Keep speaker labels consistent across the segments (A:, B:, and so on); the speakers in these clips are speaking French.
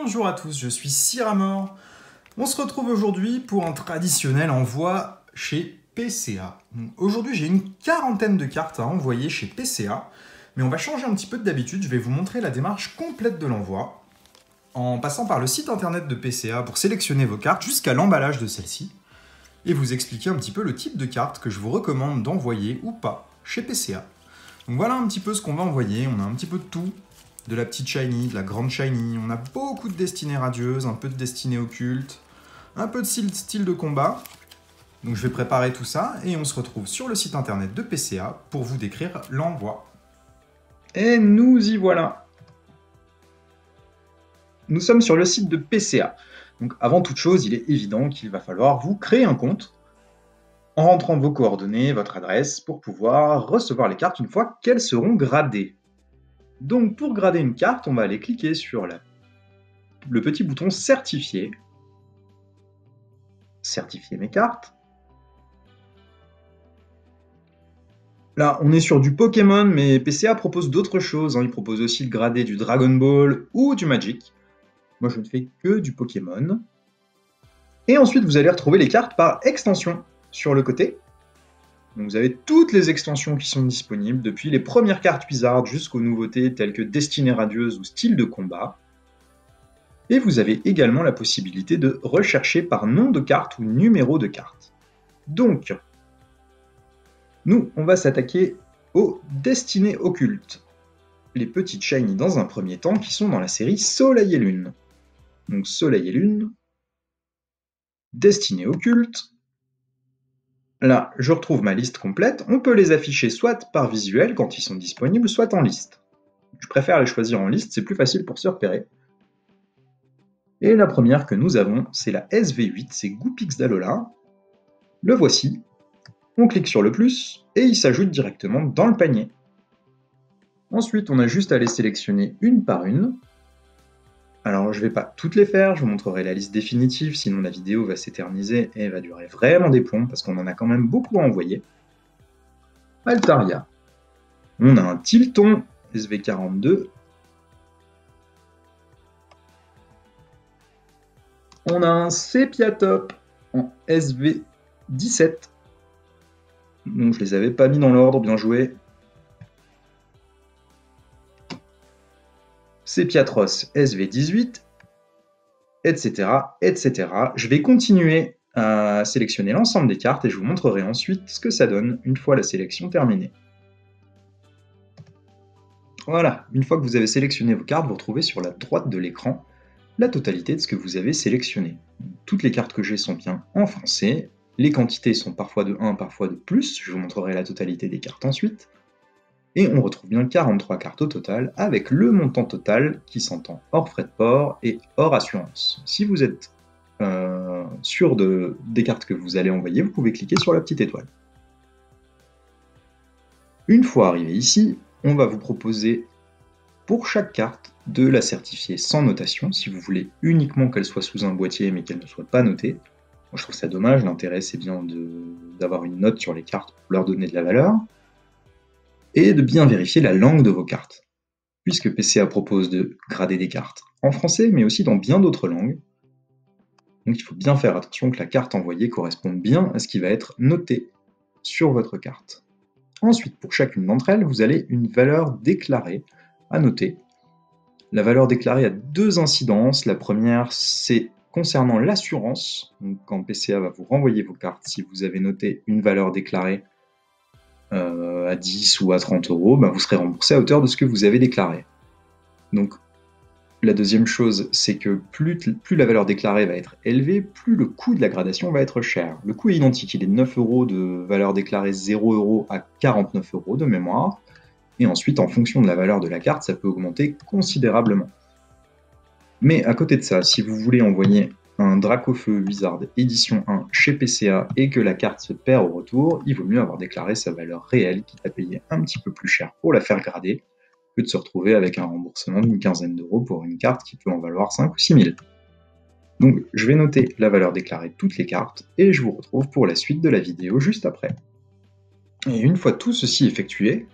A: Bonjour à tous, je suis Cyramor. On se retrouve aujourd'hui pour un traditionnel envoi chez PCA. Aujourd'hui, j'ai une quarantaine de cartes à envoyer chez PCA, mais on va changer un petit peu d'habitude. Je vais vous montrer la démarche complète de l'envoi, en passant par le site internet de PCA pour sélectionner vos cartes jusqu'à l'emballage de celle-ci, et vous expliquer un petit peu le type de carte que je vous recommande d'envoyer ou pas chez PCA. Donc voilà un petit peu ce qu'on va envoyer, on a un petit peu de tout. De la petite shiny, de la grande shiny, on a beaucoup de destinées radieuses, un peu de destinées occultes, un peu de style de combat. Donc je vais préparer tout ça et on se retrouve sur le site internet de PCA pour vous décrire l'envoi. Et nous y voilà. Nous sommes sur le site de PCA. Donc avant toute chose, il est évident qu'il va falloir vous créer un compte en rentrant vos coordonnées, votre adresse, pour pouvoir recevoir les cartes une fois qu'elles seront gradées. Donc pour grader une carte, on va aller cliquer sur le petit bouton certifier. Certifier mes cartes. Là, on est sur du Pokémon, mais PCA propose d'autres choses. Il propose aussi de grader du Dragon Ball ou du Magic. Moi, je ne fais que du Pokémon. Et ensuite, vous allez retrouver les cartes par extension sur le côté. Donc, vous avez toutes les extensions qui sont disponibles, depuis les premières cartes Wizard jusqu'aux nouveautés telles que Destinée Radieuse ou Style de combat. Et vous avez également la possibilité de rechercher par nom de carte ou numéro de carte. Donc, nous, on va s'attaquer aux destinées occultes. Les petites shiny dans un premier temps qui sont dans la série Soleil et Lune. Donc Soleil et Lune, destinées occultes. Là, je retrouve ma liste complète. On peut les afficher soit par visuel quand ils sont disponibles, soit en liste. Je préfère les choisir en liste, c'est plus facile pour se repérer. Et la première que nous avons, c'est la SV8, c'est Goopix d'Alola. Le voici. On clique sur le plus et il s'ajoute directement dans le panier. Ensuite, on a juste à les sélectionner une par une. Alors, je ne vais pas toutes les faire, je vous montrerai la liste définitive, sinon la vidéo va s'éterniser et va durer vraiment des plombs, parce qu'on en a quand même beaucoup à envoyer. Altaria. On a un Tilton SV42. On a un Sepiatop en SV17. Donc, je les avais pas mis dans l'ordre, bien joué. Sepiatros SV18, etc., etc. Je vais continuer à sélectionner l'ensemble des cartes et je vous montrerai ensuite ce que ça donne une fois la sélection terminée. Voilà, une fois que vous avez sélectionné vos cartes, vous retrouvez sur la droite de l'écran la totalité de ce que vous avez sélectionné. Toutes les cartes que j'ai sont bien en français, les quantités sont parfois de 1, parfois de plus, je vous montrerai la totalité des cartes ensuite. Et on retrouve bien 43 cartes au total, avec le montant total qui s'entend hors frais de port et hors assurance. Si vous êtes sûr des cartes que vous allez envoyer, vous pouvez cliquer sur la petite étoile. Une fois arrivé ici, on va vous proposer pour chaque carte de la certifier sans notation, si vous voulez uniquement qu'elle soit sous un boîtier mais qu'elle ne soit pas notée. Moi, je trouve ça dommage, l'intérêt c'est bien d'avoir une note sur les cartes pour leur donner de la valeur. Et de bien vérifier la langue de vos cartes, puisque PCA propose de grader des cartes en français, mais aussi dans bien d'autres langues. Donc il faut bien faire attention que la carte envoyée corresponde bien à ce qui va être noté sur votre carte. Ensuite, pour chacune d'entre elles, vous avez une valeur déclarée à noter. La valeur déclarée a deux incidences. La première, c'est concernant l'assurance. Donc quand PCA va vous renvoyer vos cartes, si vous avez noté une valeur déclarée à 10 ou à 30 euros, vous serez remboursé à hauteur de ce que vous avez déclaré. Donc, la deuxième chose, c'est que plus la valeur déclarée va être élevée, plus le coût de la gradation va être cher. Le coût est identique, il est de 9 euros de valeur déclarée 0 euros à 49 euros de mémoire. Et ensuite, en fonction de la valeur de la carte, ça peut augmenter considérablement. Mais à côté de ça, si vous voulez envoyer un Dracofeu Wizard édition 1 chez PCA et que la carte se perd au retour, il vaut mieux avoir déclaré sa valeur réelle, quitte à payer un petit peu plus cher pour la faire grader, que de se retrouver avec un remboursement d'une quinzaine d'euros pour une carte qui peut en valoir 5 ou 6 000. Donc je vais noter la valeur déclarée de toutes les cartes, et je vous retrouve pour la suite de la vidéo juste après. Et une fois tout ceci effectué,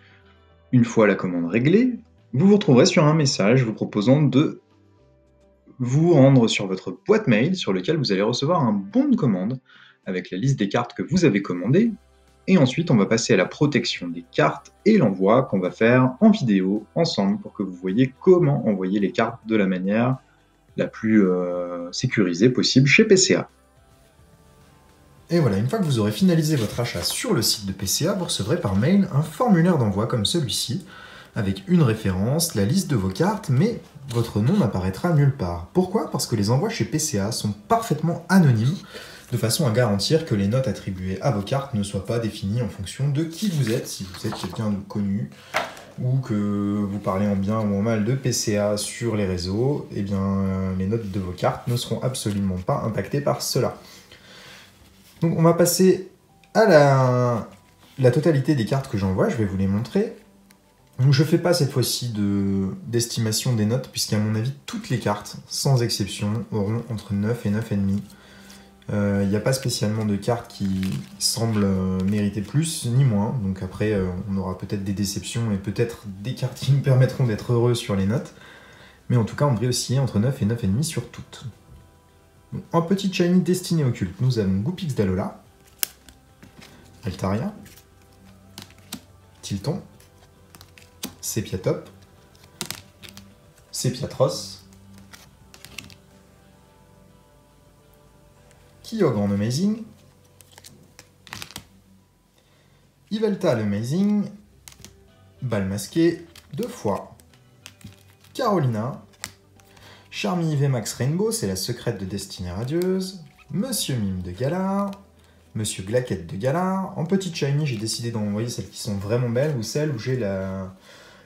A: une fois la commande réglée, vous vous retrouverez sur un message vous proposant de vous rendre sur votre boîte mail sur lequel vous allez recevoir un bon de commande avec la liste des cartes que vous avez commandées. Et ensuite, on va passer à la protection des cartes et l'envoi qu'on va faire en vidéo ensemble pour que vous voyez comment envoyer les cartes de la manière la plus sécurisée possible chez PCA.
B: Et voilà, une fois que vous aurez finalisé votre achat sur le site de PCA, vous recevrez par mail un formulaire d'envoi comme celui-ci, avec une référence, la liste de vos cartes, mais votre nom n'apparaîtra nulle part. Pourquoi? Parce que les envois chez PCA sont parfaitement anonymes, de façon à garantir que les notes attribuées à vos cartes ne soient pas définies en fonction de qui vous êtes, si vous êtes quelqu'un de connu, ou que vous parlez en bien ou en mal de PCA sur les réseaux, eh bien les notes de vos cartes ne seront absolument pas impactées par cela. Donc on va passer à la totalité des cartes que j'envoie, je vais vous les montrer. Donc je ne fais pas cette fois-ci d'estimation des notes, puisqu'à mon avis, toutes les cartes, sans exception, auront entre 9 et 9,5. Il n'y a pas spécialement de cartes qui semblent mériter plus ni moins, donc après on aura peut-être des déceptions et peut-être des cartes qui nous permettront d'être heureux sur les notes, mais en tout cas on devrait osciller entre 9 et 9,5 sur toutes. Donc, en petit shiny destiné occulte, nous avons Goopix d'Alola, Altaria, Tilton, Sepiatop, Sepiatros, Kyogre en Amazing, Yveltal Amazing, Bal Masqué 2 fois, Carolina, Charmy VMAX Rainbow, c'est la secrète de Destinée Radieuse, Monsieur Mime de Galar, Monsieur Glaquette de Galar. En petit shiny, j'ai décidé d'envoyer celles qui sont vraiment belles ou celles où j'ai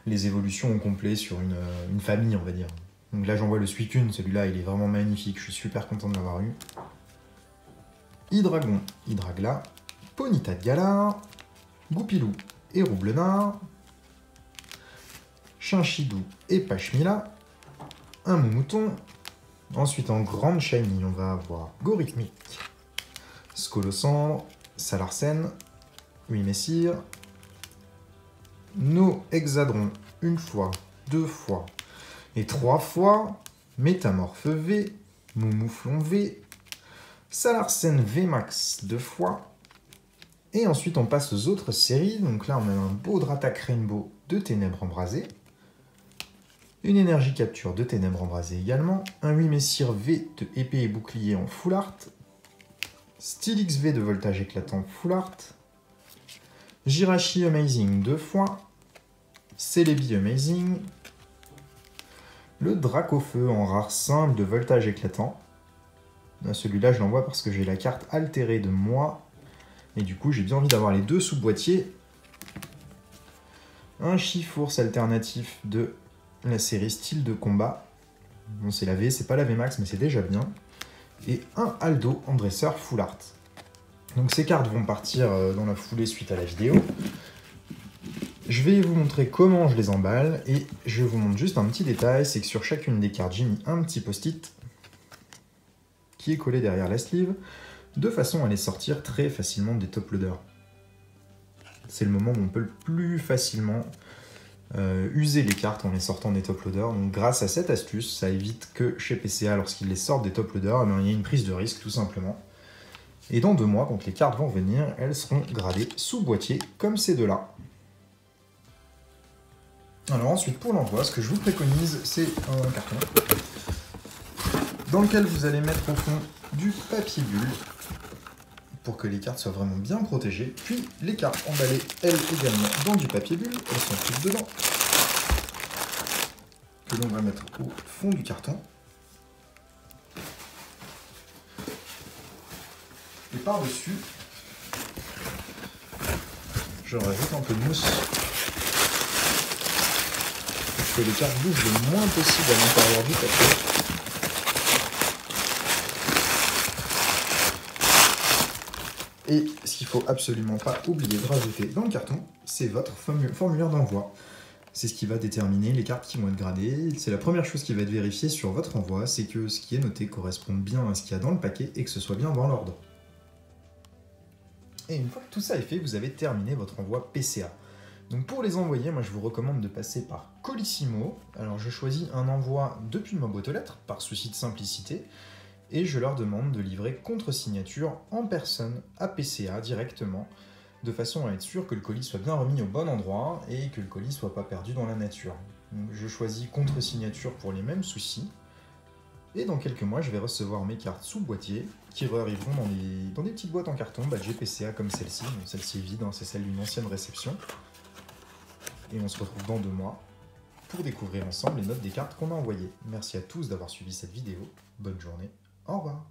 B: les évolutions au complet sur une famille, on va dire. Donc là, j'envoie le Suicune, celui-là, il est vraiment magnifique, je suis super content de l'avoir eu. Hydragon, Hydragla, Ponyta de Galar, Goupilou et Roublenard, Chinchidou et Pachmila, un Moumouton. Ensuite, en grande shiny, on va avoir Gorithmic, Scolosandre, Salarsen, Messire, No Hexadron une fois, 2 fois et 3 fois, Métamorphe V, Moumouflon V, Salarsen VMAX 2 fois, et ensuite on passe aux autres séries. Donc là on a un beau Dratak Rainbow de Ténèbres Embrasées, une énergie capture de Ténèbres Embrasées également, un Messire V de épée et bouclier en full art, Stylix V de voltage éclatant full art, Jirachi Amazing 2 fois, Celebi Amazing, le Dracofeu en rare simple de voltage éclatant. Celui-là, je l'envoie parce que j'ai la carte altérée de moi. Et du coup, j'ai bien envie d'avoir les deux sous-boîtiers. Un Chifours alternatif de la série Style de combat. Bon, c'est la V, c'est pas la VMAX, mais c'est déjà bien. Et un Aldo en dresseur full art. Donc ces cartes vont partir dans la foulée suite à la vidéo. Je vais vous montrer comment je les emballe. Et je vous montre juste un petit détail, c'est que sur chacune des cartes, j'ai mis un petit post-it qui est collé derrière la sleeve, de façon à les sortir très facilement des top loaders. C'est le moment où on peut le plus facilement user les cartes en les sortant des top loaders. Donc grâce à cette astuce, ça évite que chez PCA, lorsqu'ils les sortent des top loaders, il y a une prise de risque tout simplement. Et dans 2 mois, quand les cartes vont venir, elles seront gradées sous boîtier comme ces deux-là. Alors ensuite, pour l'envoi, ce que je vous préconise, c'est un carton dans lequel vous allez mettre au fond du papier bulle pour que les cartes soient vraiment bien protégées. Puis les cartes emballées, elles également, dans du papier bulle, elles sont toutes dedans, que l'on va mettre au fond du carton. Et par-dessus, je rajoute un peu de mousse pour que les cartes bougent le moins possible à l'intérieur du papier. Et ce qu'il ne faut absolument pas oublier de rajouter dans le carton, c'est votre formulaire d'envoi. C'est ce qui va déterminer les cartes qui vont être gradées. C'est la première chose qui va être vérifiée sur votre envoi, c'est que ce qui est noté corresponde bien à ce qu'il y a dans le paquet et que ce soit bien dans l'ordre. Et une fois que tout ça est fait, vous avez terminé votre envoi PCA. Donc pour les envoyer, moi je vous recommande de passer par Colissimo. Alors je choisis un envoi depuis ma boîte aux lettres, par souci de simplicité, et je leur demande de livrer contre signature en personne à PCA directement, de façon à être sûr que le colis soit bien remis au bon endroit et que le colis soit pas perdu dans la nature. Donc je choisis contre signature pour les mêmes soucis, et dans quelques mois je vais recevoir mes cartes sous boîtier, qui arriveront dans des petites boîtes en carton badgées PCA comme celle-ci. Donc celle-ci est vide, hein, c'est celle d'une ancienne réception. Et on se retrouve dans 2 mois pour découvrir ensemble les notes des cartes qu'on a envoyées. Merci à tous d'avoir suivi cette vidéo. Bonne journée. Au revoir.